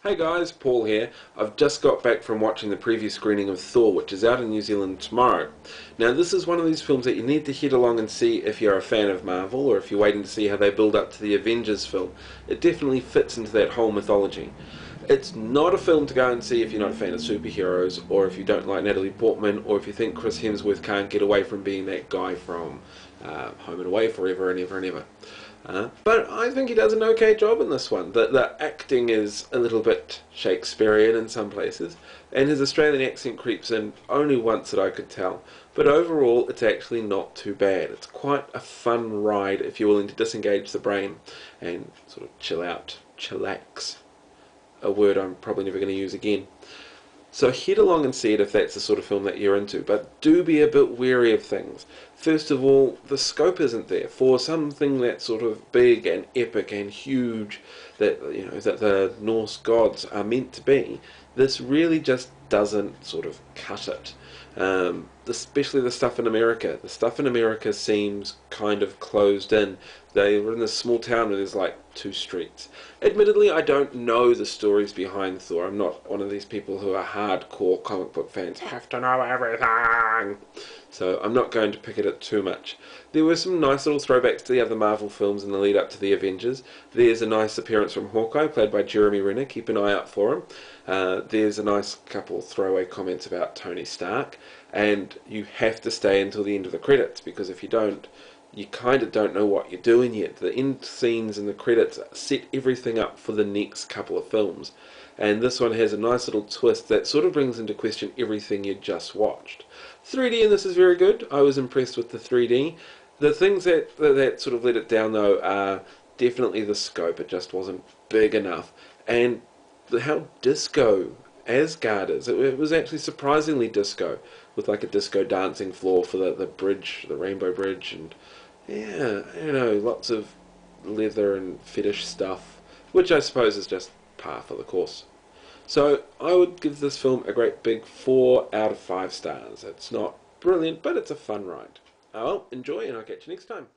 Hey guys, Paul here. I've just got back from watching the preview screening of Thor, which is out in New Zealand tomorrow. Now this is one of these films that you need to head along and see if you're a fan of Marvel, or if you're waiting to see how they build up to the Avengers film. It definitely fits into that whole mythology. It's not a film to go and see if you're not a fan of superheroes, or if you don't like Natalie Portman, or if you think Chris Hemsworth can't get away from being that guy from Home and Away forever and ever and ever. But I think he does an okay job in this one. The acting is a little bit Shakespearean in some places, and his Australian accent creeps in only once that I could tell. But overall, it's actually not too bad. It's quite a fun ride if you're willing to disengage the brain and sort of chill out, chillax. A word I'm probably never going to use again. So head along and see it if that's the sort of film that you're into, but do be a bit wary of things. First of all, the scope isn't there for something that's sort of big and epic and huge that that the Norse gods are meant to be. This really just doesn't sort of cut it. Especially the stuff in America. The stuff in America seems kind of closed in. They were in this small town where there's like 2 streets. Admittedly, I don't know the stories behind Thor. I'm not one of these people who are hardcore comic book fans, have to know everything. So I'm not going to pick at it too much. There were some nice little throwbacks to the other Marvel films in the lead up to the Avengers. There's a nice appearance from Hawkeye, played by Jeremy Renner. Keep an eye out for him. There's a nice couple throwaway comments about Tony Stark. And you have to stay until the end of the credits, because if you don't, you kind of don't know what you're doing yet. The end scenes and the credits set everything up for the next couple of films. And this one has a nice little twist that sort of brings into question everything you just watched. 3D in this is very good. I was impressed with the 3D. The things that sort of let it down though are definitely the scope. It just wasn't big enough. And how disco Asgard is. It was actually surprisingly disco, with like a disco dancing floor for the bridge, the Rainbow Bridge, and yeah, lots of leather and fetish stuff, which I suppose is just par for the course. So I would give this film a great big 4 out of 5 stars. It's not brilliant, but it's a fun ride. Oh well, enjoy, and I'll catch you next time.